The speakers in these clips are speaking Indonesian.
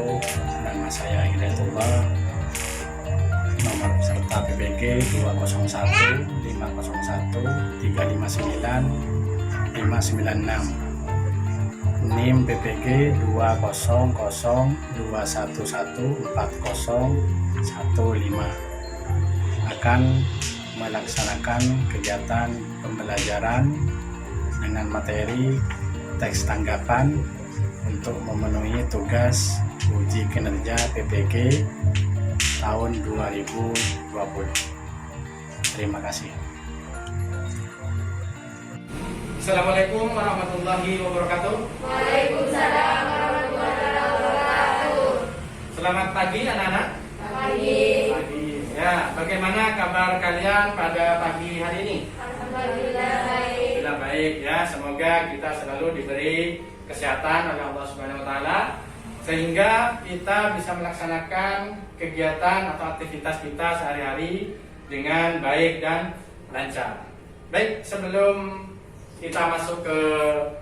wabarakatuh. Nama saya Hidayatullah. Nomor peserta PPG 201 501 359 596. NIM PPG 20021140115 akan melaksanakan kegiatan pembelajaran dengan materi teks tanggapan untuk memenuhi tugas uji kinerja PPG tahun 2020. Terima kasih. Assalamualaikum warahmatullahi wabarakatuh. Waalaikumsalam warahmatullahi wabarakatuh. Selamat pagi anak-anak. Pagi. Ya, bagaimana kabar kalian pada pagi hari ini? Alhamdulillah baik. Alhamdulillah baik ya. Semoga kita selalu diberi kesehatan oleh Allah Subhanahu wa taala sehingga kita bisa melaksanakan kegiatan atau aktivitas kita sehari-hari dengan baik dan lancar. Baik, sebelum kita masuk ke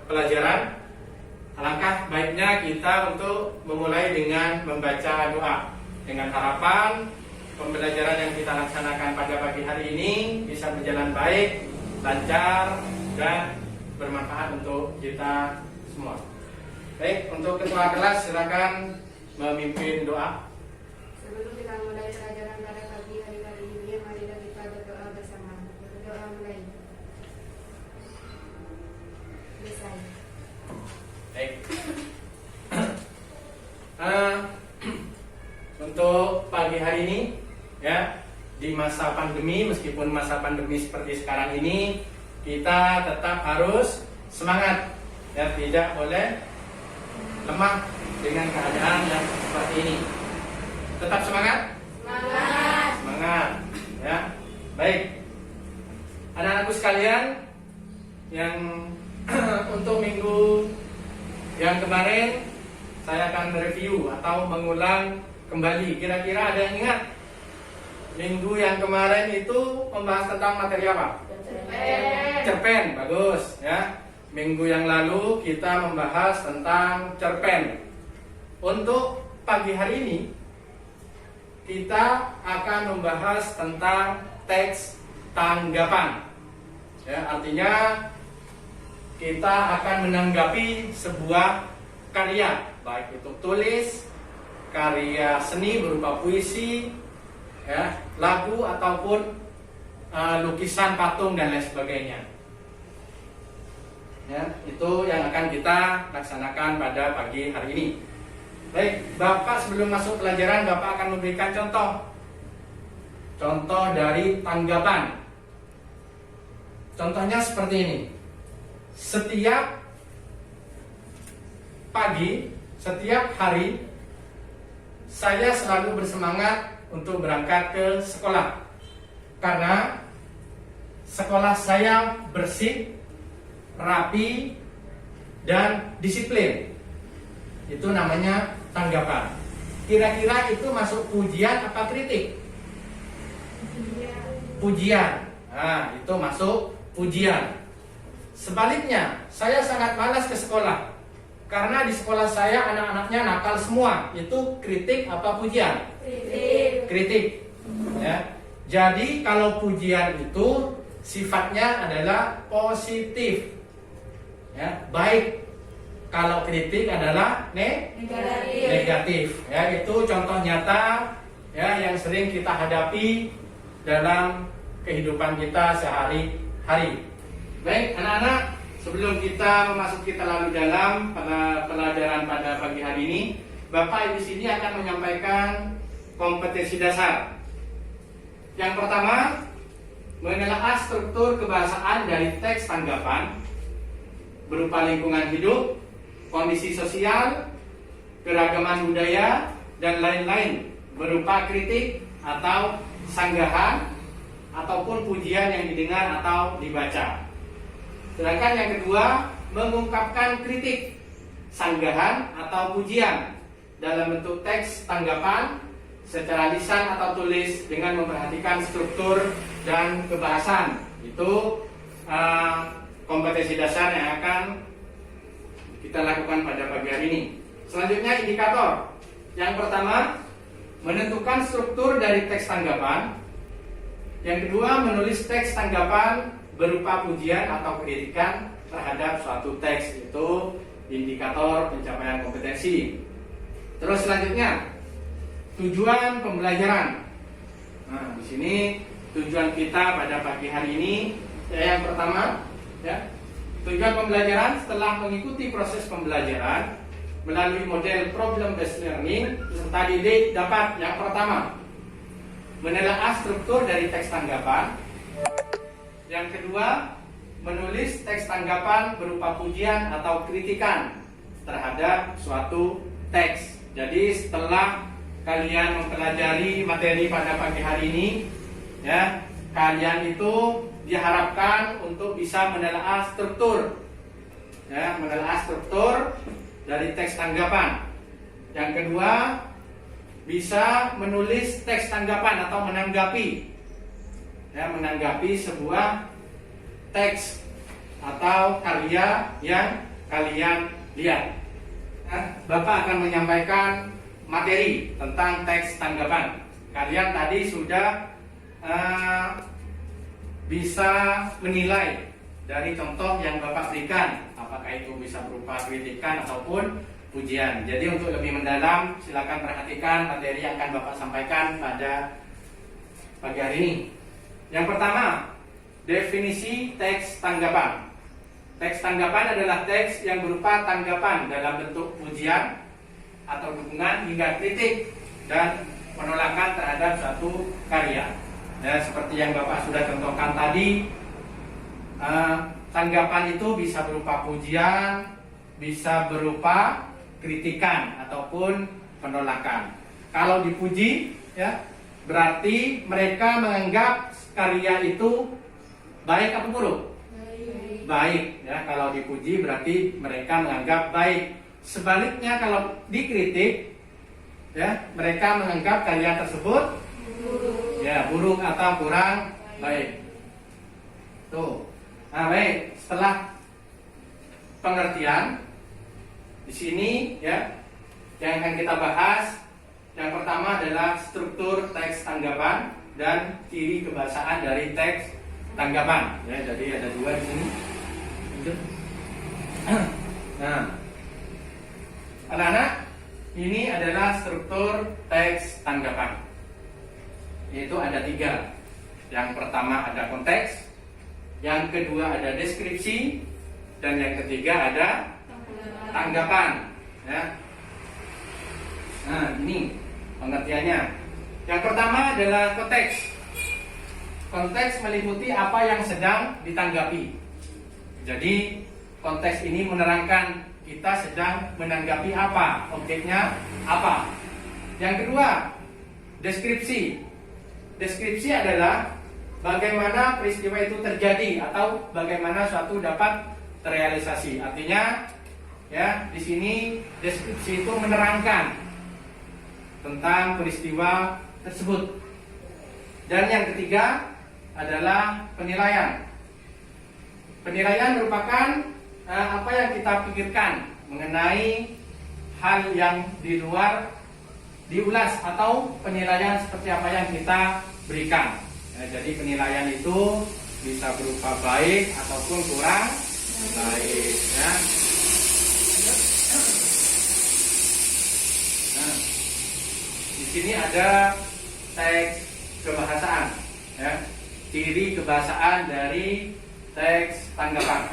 pelajaran, alangkah baiknya kita untuk memulai dengan membaca doa dengan harapan pembelajaran yang kita laksanakan pada pagi hari ini bisa berjalan baik, lancar, dan bermanfaat untuk kita semua. Baik, untuk ketua kelas silakan memimpin doa. Sebelum kita mulai pelajaran pada pagi hari ini, marilah kita berdoa bersama. Berdoa mulai. Selesai. Baik. Untuk pagi hari ini, ya, di masa pandemi, meskipun masa pandemi seperti sekarang ini, kita tetap harus semangat, ya, tidak boleh lemah dengan keadaan yang seperti ini. Tetap semangat. Semangat. Semangat, ya. Baik, anak-anakku sekalian, yang untuk minggu yang kemarin saya akan mereview atau mengulang kembali. Kira-kira ada yang ingat? Minggu yang kemarin itu membahas tentang materi apa? Cerpen, bagus ya. Minggu yang lalu kita membahas tentang cerpen. Untuk pagi hari ini kita akan membahas tentang teks tanggapan. Ya, artinya kita akan menanggapi sebuah karya, baik itu tulis, karya seni berupa puisi, ya, lagu ataupun lukisan patung dan lain sebagainya. Ya, itu yang akan kita laksanakan pada pagi hari ini. Baik, Bapak sebelum masuk pelajaran, Bapak akan memberikan contoh dari tanggapan. Contohnya seperti ini. Setiap pagi, setiap hari, saya selalu bersemangat untuk berangkat ke sekolah karena sekolah saya bersih, rapi, dan disiplin. Itu namanya tanggapan. Kira-kira itu masuk pujian apa kritik? Pujian. Nah, itu masuk pujian. Sebaliknya, saya sangat malas ke sekolah karena di sekolah saya anak-anaknya nakal semua. Itu kritik apa pujian? Kritik. Ya. Jadi kalau pujian itu sifatnya adalah positif, ya, baik. Kalau kritik adalah negatif. Ya, itu contoh nyata, ya, yang sering kita hadapi dalam kehidupan kita sehari-hari. Baik, anak-anak, sebelum kita memasuki terlalu dalam pada pelajaran pada pagi hari ini, Bapak di sini akan menyampaikan kompetensi dasar. Yang pertama, menelaah struktur kebahasaan dari teks tanggapan berupa lingkungan hidup, kondisi sosial, keragaman budaya, dan lain-lain berupa kritik atau sanggahan ataupun pujian yang didengar atau dibaca. Sedangkan yang kedua, mengungkapkan kritik, sanggahan atau pujian dalam bentuk teks tanggapan secara lisan atau tulis dengan memperhatikan struktur dan kebahasan. Itu kompetensi dasar yang akan kita lakukan pada pagi hari ini. Selanjutnya indikator. Yang pertama, menentukan struktur dari teks tanggapan. Yang kedua, menulis teks tanggapan berupa pujian atau kritikan terhadap suatu teks, itu indikator pencapaian kompetensi. Terus selanjutnya, tujuan pembelajaran. Nah, di sini tujuan kita pada pagi hari ini, yang pertama, ya, tujuan pembelajaran setelah mengikuti proses pembelajaran melalui model problem based learning, peserta didik dapat yang pertama menelaah struktur dari teks tanggapan. Yang kedua, menulis teks tanggapan berupa pujian atau kritikan terhadap suatu teks. Jadi setelah kalian mempelajari materi pada pagi hari ini, ya, kalian itu diharapkan untuk bisa menelaah struktur, ya, menelaah struktur dari teks tanggapan. Yang kedua, bisa menulis teks tanggapan atau menanggapi, ya, menanggapi sebuah teks atau karya yang kalian lihat. Nah, Bapak akan menyampaikan materi tentang teks tanggapan. Kalian tadi sudah bisa menilai dari contoh yang Bapak berikan, apakah itu bisa berupa kritikan ataupun pujian. Jadi untuk lebih mendalam, silakan perhatikan materi yang akan Bapak sampaikan pada pagi hari ini. Yang pertama, definisi teks tanggapan. Teks tanggapan adalah teks yang berupa tanggapan dalam bentuk pujian atau dukungan hingga kritik dan penolakan terhadap suatu karya. Dan seperti yang Bapak sudah contohkan tadi, tanggapan itu bisa berupa pujian, bisa berupa kritikan ataupun penolakan. Kalau dipuji, ya, berarti mereka menganggap karya itu baik atau buruk? Baik, ya. Kalau dipuji berarti mereka menganggap baik. Sebaliknya kalau dikritik, ya, mereka menganggap karya tersebut ya buruk atau kurang baik. Tuh. Nah, baik. Setelah pengertian di sini, ya, yang akan kita bahas, yang pertama adalah struktur teks tanggapan dan ciri kebahasaan dari teks tanggapan. Ya, jadi ada dua di sini. Nah, anak-anak, ini adalah struktur teks tanggapan. Yaitu ada 3. Yang pertama ada konteks, yang kedua ada deskripsi, dan yang ketiga ada tanggapan. Ya. Nah, ini pengertiannya. Yang pertama adalah konteks. Konteks meliputi apa yang sedang ditanggapi. Jadi konteks ini menerangkan kita sedang menanggapi apa, objeknya apa. Yang kedua, deskripsi. Deskripsi adalah bagaimana peristiwa itu terjadi atau bagaimana suatu dapat terrealisasi. Artinya, ya, di sini deskripsi itu menerangkan tentang peristiwa tersebut. Dan yang ketiga adalah penilaian. Penilaian merupakan apa yang kita pikirkan mengenai hal yang di luar diulas, atau penilaian seperti apa yang kita berikan. Ya, jadi penilaian itu bisa berupa baik ataupun kurang baik. Ya. Nah, di sini ada teks kebahasaan. Ya, ciri kebahasaan dari teks tanggapan.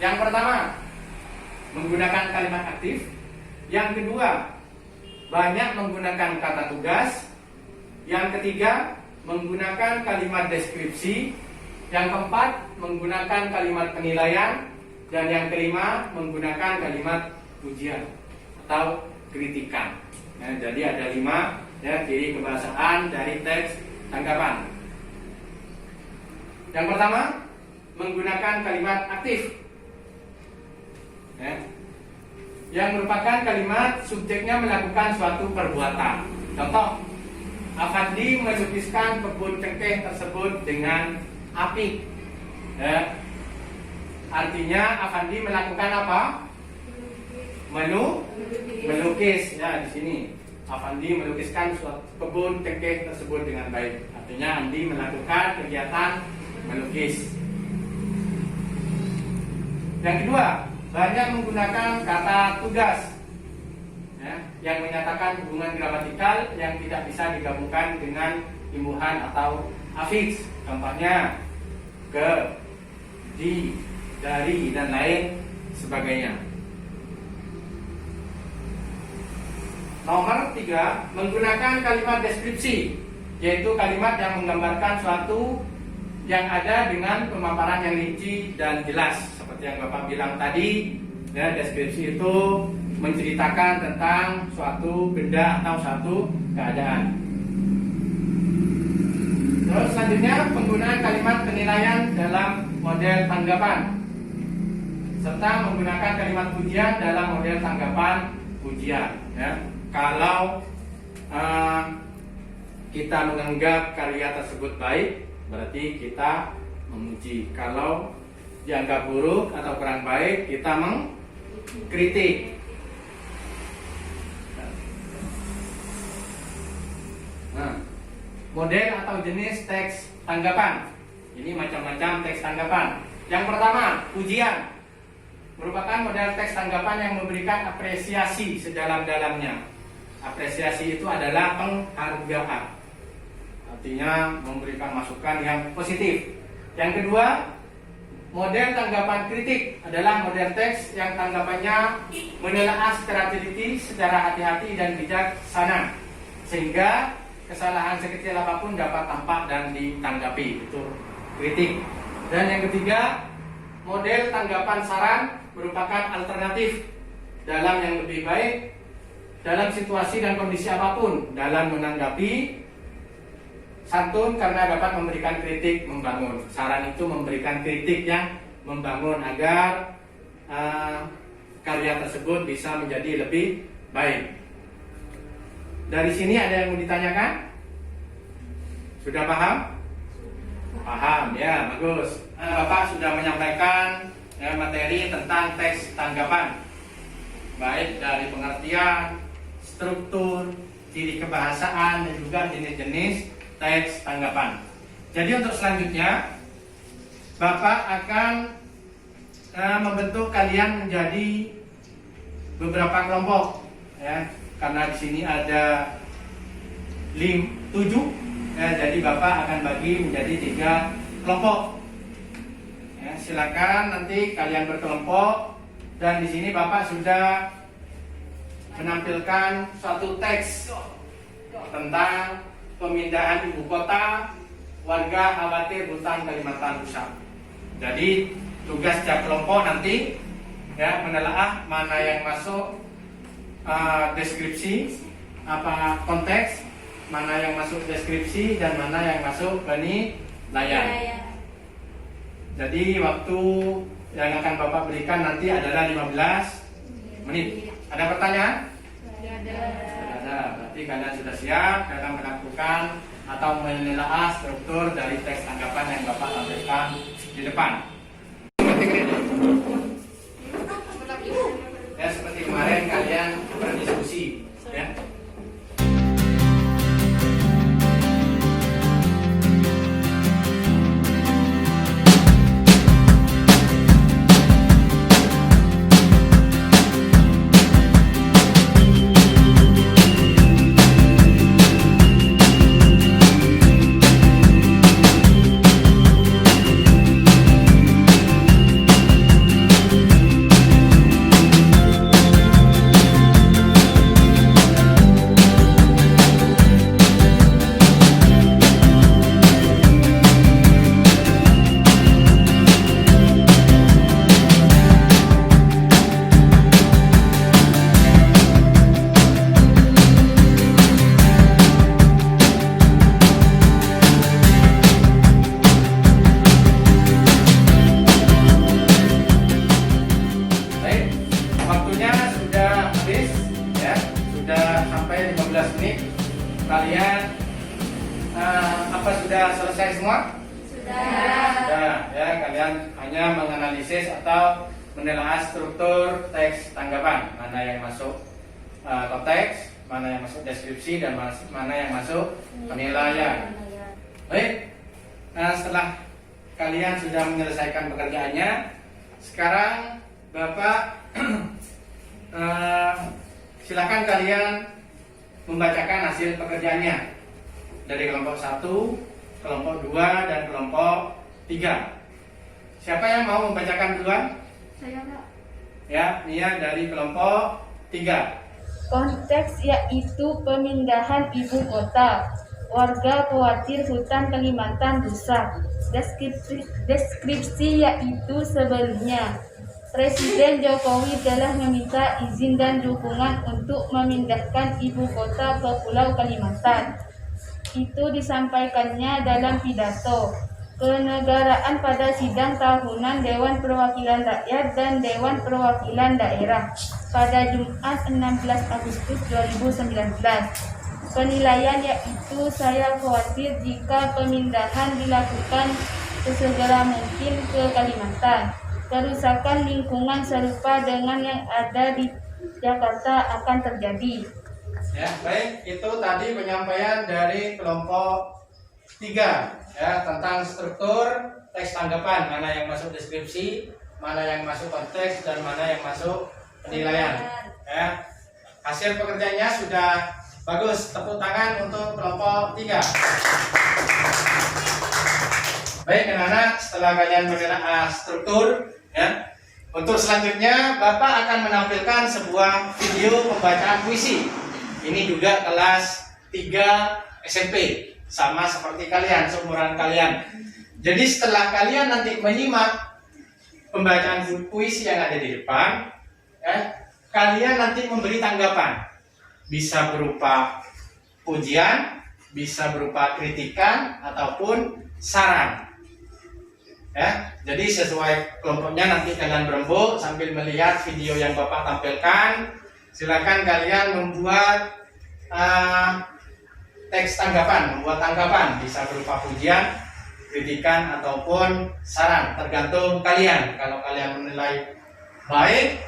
Yang pertama, menggunakan kalimat aktif. Yang kedua, banyak menggunakan kata tugas. Yang ketiga, menggunakan kalimat deskripsi. Yang keempat, menggunakan kalimat penilaian. Dan yang kelima, menggunakan kalimat pujian atau kritikan. Ya, jadi ada 5, ya, ciri kebahasaan dari teks tanggapan. Yang pertama, menggunakan kalimat aktif, ya, yang merupakan kalimat subjeknya melakukan suatu perbuatan. Contoh, Afandi melukiskan kebun cengkeh tersebut dengan apik. Ya. Artinya Afandi melakukan apa? Melukis. Ya, di sini Afandi melukiskan suatu kebun tengkeh tersebut dengan baik. Artinya Andi melakukan kegiatan melukis. Yang kedua, banyak menggunakan kata tugas ya, yang menyatakan hubungan gramatikal yang tidak bisa digabungkan dengan imbuhan atau afiks. Contohnya ke, di, dari, dan lain sebagainya. Nomor 3, menggunakan kalimat deskripsi, yaitu kalimat yang menggambarkan suatu yang ada dengan pemaparan yang rinci dan jelas. Seperti yang Bapak bilang tadi, ya, deskripsi itu menceritakan tentang suatu benda atau suatu keadaan. Terus selanjutnya, penggunaan kalimat penilaian dalam model tanggapan, serta menggunakan kalimat pujian dalam model tanggapan pujian. Ya. Kalau kita menganggap karya tersebut baik, berarti kita memuji. Kalau dianggap buruk atau kurang baik, kita mengkritik. Nah, model atau jenis teks tanggapan. Ini macam-macam teks tanggapan. Yang pertama, pujian. Merupakan model teks tanggapan yang memberikan apresiasi sedalam-dalamnya. Apresiasi itu adalah penghargaan. Artinya memberikan masukan yang positif. Yang kedua, model tanggapan kritik adalah model teks yang tanggapannya menelaah secara teliti, secara hati-hati dan bijaksana, sehingga kesalahan sekecil apapun dapat tampak dan ditanggapi. Itu kritik. Dan yang ketiga, model tanggapan saran merupakan alternatif dalam yang lebih baik dalam situasi dan kondisi apapun dalam menanggapi. Santun karena dapat memberikan kritik membangun. Saran itu memberikan kritik yang membangun agar karya tersebut bisa menjadi lebih baik. Dari sini ada yang mau ditanyakan? Sudah paham? Paham, ya, bagus. Bapak sudah menyampaikan ya, materi tentang teks tanggapan, baik dari pengertian, struktur, ciri kebahasaan, dan juga jenis-jenis teks tanggapan. Jadi untuk selanjutnya, Bapak akan membentuk kalian menjadi beberapa kelompok, ya, karena di sini ada 7, ya, jadi Bapak akan bagi menjadi 3 kelompok. Ya, silakan nanti kalian berkelompok, dan di sini Bapak sudah menampilkan suatu teks tentang pemindahan ibu kota, warga khawatir hutan Kalimantan rusak. Jadi tugas setiap kelompok nanti ya menelaah mana yang masuk deskripsi, apa konteks, mana yang masuk deskripsi dan mana yang masuk penilaian. Jadi waktu yang akan Bapak berikan nanti adalah 15 menit. Ada pertanyaan? Ada. Berarti kalian sudah siap dalam melakukan atau menelaah struktur dari teks tanggapan yang Bapak sampaikan di depan. Ya, seperti kemarin kalian berdiskusi, ya. Kalian apa sudah selesai semua? Sudah. Ya, kalian hanya menganalisis atau menelaah struktur teks tanggapan, mana yang masuk konteks, mana yang masuk deskripsi, dan mana yang masuk penilaian. Baik, nah setelah kalian sudah menyelesaikan pekerjaannya, sekarang Bapak silakan kalian membacakan hasil pekerjaannya dari kelompok 1, kelompok 2, dan kelompok 3. Siapa yang mau membacakan duluan? Saya, Pak. Ya, Mia dari kelompok 3. Konteks yaitu pemindahan ibu kota. Warga khawatir hutan Kalimantan rusak. Deskripsi yaitu sebelumnya Presiden Jokowi telah meminta izin dan dukungan untuk memindahkan ibu kota ke Pulau Kalimantan. Itu disampaikannya dalam pidato kenegaraan pada sidang tahunan Dewan Perwakilan Rakyat dan Dewan Perwakilan Daerah pada Jumat 16 Agustus 2019. Penilaian yaitu saya khawatir jika pemindahan dilakukan sesegera mungkin ke Kalimantan, kerusakan lingkungan serupa dengan yang ada di Jakarta akan terjadi. Ya, baik, itu tadi penyampaian dari kelompok 3 ya, tentang struktur teks tanggapan, mana yang masuk deskripsi, mana yang masuk konteks, dan mana yang masuk penilaian. Ya. Hasil pekerjaannya sudah bagus, tepuk tangan untuk kelompok 3. Baik anak-anak, setelah kalian mengenal struktur ya, untuk selanjutnya Bapak akan menampilkan sebuah video pembacaan puisi. Ini juga kelas 3 SMP, sama seperti kalian, seumuran kalian. Jadi setelah kalian nanti menyimak pembacaan puisi yang ada di depan ya, kalian nanti memberi tanggapan. Bisa berupa pujian, bisa berupa kritikan, ataupun saran. Ya, jadi sesuai kelompoknya nanti kalian berembuk sambil melihat video yang Bapak tampilkan. Silakan kalian membuat teks tanggapan, membuat tanggapan, bisa berupa pujian, kritikan, ataupun saran, tergantung kalian. Kalau kalian menilai baik,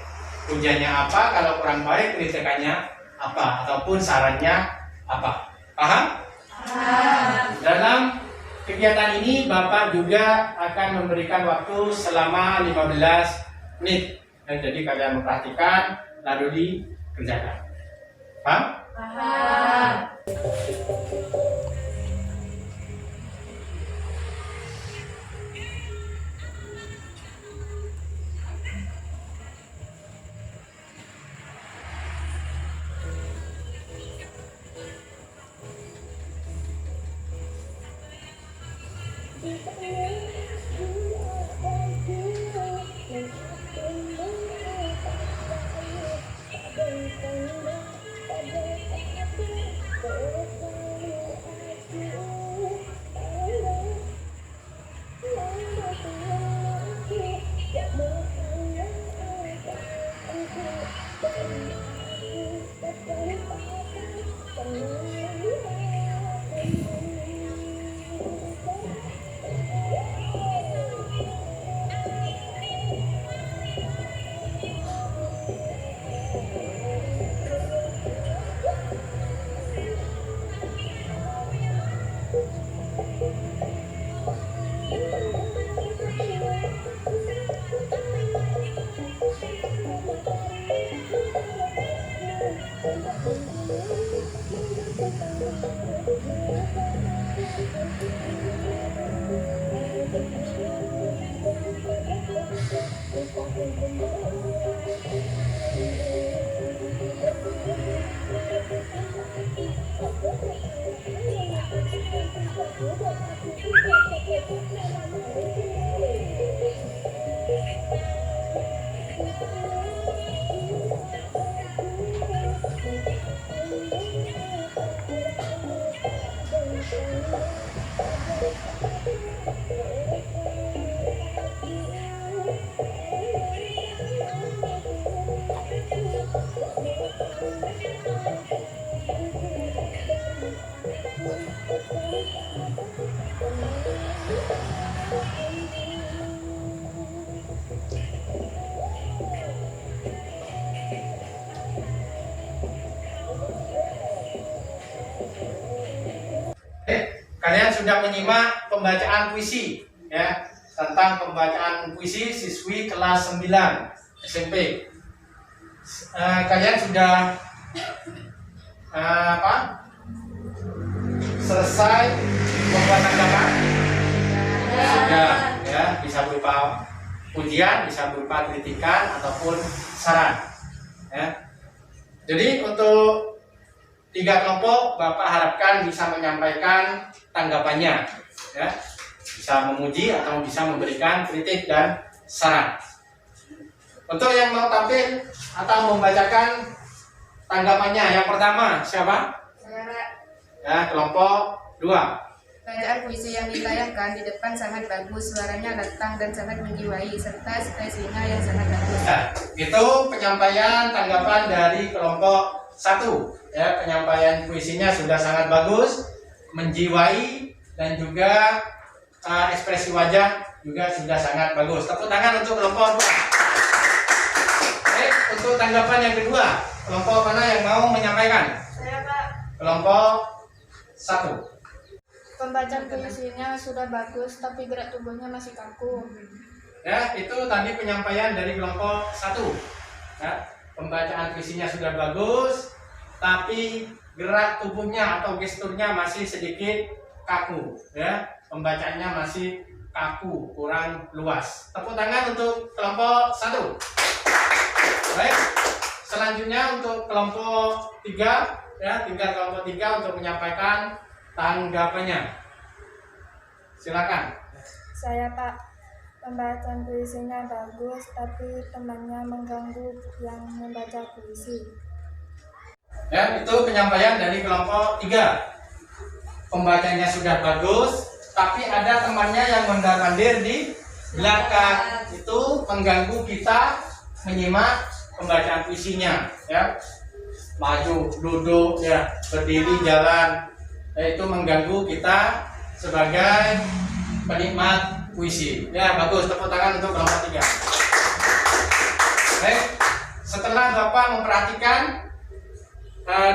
pujiannya apa, kalau kurang baik, kritikannya apa, ataupun sarannya apa. Paham? Dalam kegiatan ini Bapak juga akan memberikan waktu selama 15 menit. Jadi kalian memperhatikan lalu dikerjakan. Paham? Paham. kalian sudah menyimak pembacaan puisi ya, tentang pembacaan puisi siswi kelas 9 SMP. Kalian sudah selesai membuat tanggapan? Sudah ya, bisa berupa pujian, bisa berupa kritikan ataupun saran ya. Jadi untuk 3 kelompok Bapak harapkan bisa menyampaikan tanggapannya ya, bisa memuji atau bisa memberikan kritik dan saran. Untuk yang mau tampil atau membacakan tanggapannya, yang pertama siapa? Saya, Pak. Ya, kelompok 2. Bacaan puisi yang ditayangkan di depan sangat bagus, suaranya lantang dan sangat menjiwai, serta ekspresinya yang sangat bagus. Nah, itu penyampaian tanggapan dari kelompok 1. Ya, penyampaian puisinya sudah sangat bagus, menjiwai, dan juga ekspresi wajah juga sudah sangat bagus. Tepuk tangan untuk kelompok 2. Untuk tanggapan yang kedua, kelompok mana yang mau menyampaikan? Saya, Pak. Kelompok 1. Pembacaan puisinya sudah bagus, tapi gerak tubuhnya masih kaku. Ya, itu tadi penyampaian dari kelompok 1. Ya, pembacaan puisinya sudah bagus, tapi gerak tubuhnya atau gesturnya masih sedikit kaku. Ya, pembacaannya masih kaku, kurang luas. Tepuk tangan untuk kelompok 1. Baik, selanjutnya untuk kelompok 3, ya, tinggal kelompok 3 untuk menyampaikan tanggapannya. Silakan. Saya, Pak. Pembacaan puisinya bagus, tapi temannya mengganggu yang membaca puisi. Ya, itu penyampaian dari kelompok 3. Pembacanya sudah bagus, tapi ada temannya yang mondar-mandir di belakang. Itu mengganggu kita menyimak pembacaan puisinya, ya. Maju, duduk, ya, berdiri, jalan. Itu mengganggu kita sebagai penikmat puisi. Ya, bagus, tepuk tangan untuk kelompok 3. Baik, setelah Bapak memperhatikan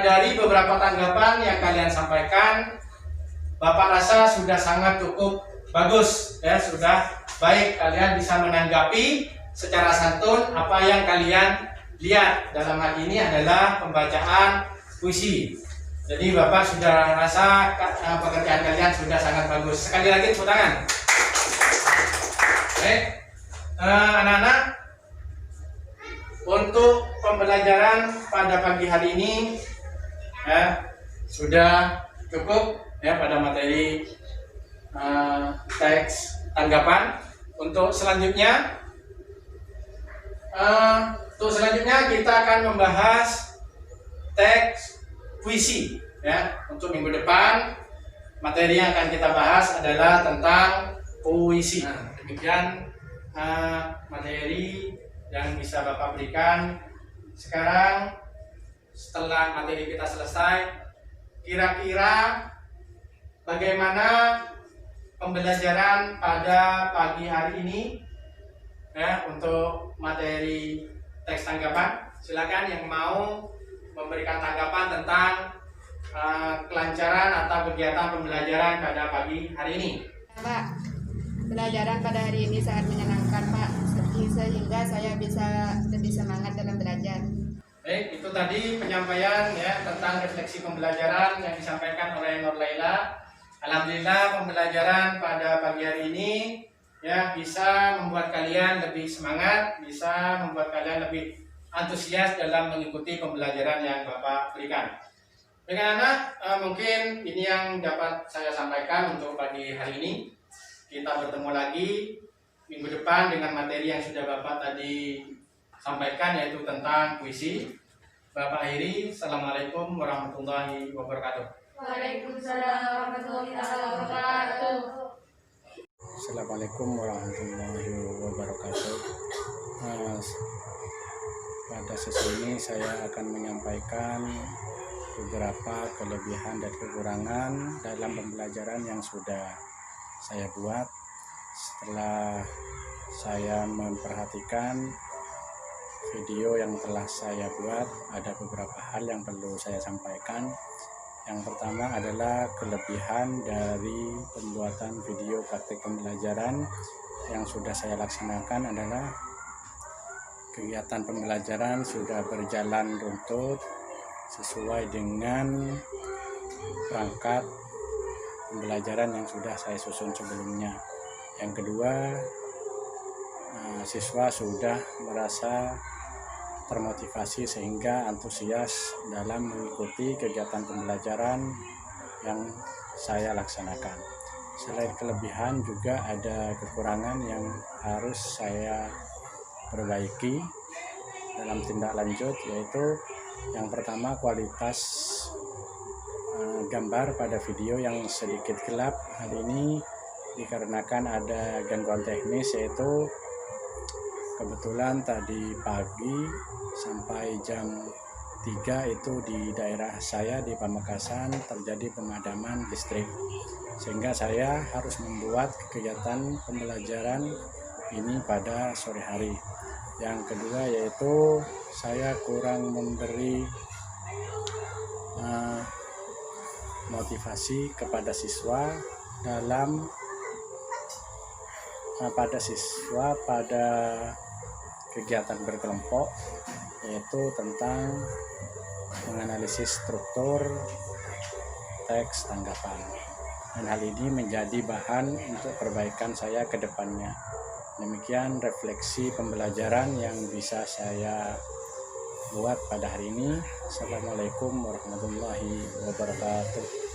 dari beberapa tanggapan yang kalian sampaikan, Bapak rasa sudah sangat cukup bagus ya, sudah baik. Kalian bisa menanggapi secara santun apa yang kalian lihat. Dalam hal ini adalah pembacaan puisi. Jadi Bapak sudah rasa pekerjaan kalian sudah sangat bagus. Sekali lagi tepuk tangan. Baik, anak-anak, untuk pembelajaran pada pagi hari ini ya, sudah cukup ya pada materi teks tanggapan. Untuk selanjutnya kita akan membahas teks puisi ya. Untuk minggu depan materi yang akan kita bahas adalah tentang puisi. Nah, demikian materi yang bisa Bapak berikan. Sekarang setelah materi kita selesai, kira-kira bagaimana pembelajaran pada pagi hari ini ya, untuk materi teks tanggapan. Silakan yang mau memberikan tanggapan tentang kelancaran atau kegiatan pembelajaran pada pagi hari ini. Pak, pelajaran pada hari ini sangat menyenangkan, Pak, sehingga saya bisa lebih semangat dalam belajar. Baik, itu tadi penyampaian ya tentang refleksi pembelajaran yang disampaikan oleh Nur Laila. Alhamdulillah pembelajaran pada pagi hari ini ya bisa membuat kalian lebih semangat, bisa membuat kalian lebih antusias dalam mengikuti pembelajaran yang Bapak berikan. Dengan anak, mungkin ini yang dapat saya sampaikan untuk pagi hari ini. Kita bertemu lagi minggu depan dengan materi yang sudah Bapak tadi sampaikan, yaitu tentang puisi. Bapak akhiri, Assalamualaikum warahmatullahi wabarakatuh. Waalaikumsalam warahmatullahi wabarakatuh. Assalamualaikum warahmatullahi wabarakatuh. Pada sesi ini saya akan menyampaikan beberapa kelebihan dan kekurangan dalam pembelajaran yang sudah saya buat. Setelah saya memperhatikan video yang telah saya buat, ada beberapa hal yang perlu saya sampaikan. Yang pertama adalah kelebihan dari pembuatan video praktik pembelajaran yang sudah saya laksanakan adalah kegiatan pembelajaran sudah berjalan runtut sesuai dengan perangkat pembelajaran yang sudah saya susun sebelumnya. Yang kedua, siswa sudah merasa termotivasi sehingga antusias dalam mengikuti kegiatan pembelajaran yang saya laksanakan. Selain kelebihan juga ada kekurangan yang harus saya perbaiki dalam tindak lanjut, yaitu yang pertama kualitas gambar pada video yang sedikit gelap. Hal ini dikarenakan ada gangguan teknis, yaitu kebetulan tadi pagi sampai jam 3 itu di daerah saya di Pamekasan terjadi pemadaman listrik, sehingga saya harus membuat kegiatan pembelajaran ini pada sore hari. Yang kedua yaitu saya kurang memberi motivasi kepada siswa pada kegiatan berkelompok, yaitu tentang menganalisis struktur teks tanggapan, dan hal ini menjadi bahan untuk perbaikan saya ke depannya. Demikian refleksi pembelajaran yang bisa saya buat pada hari ini. Assalamualaikum warahmatullahi wabarakatuh.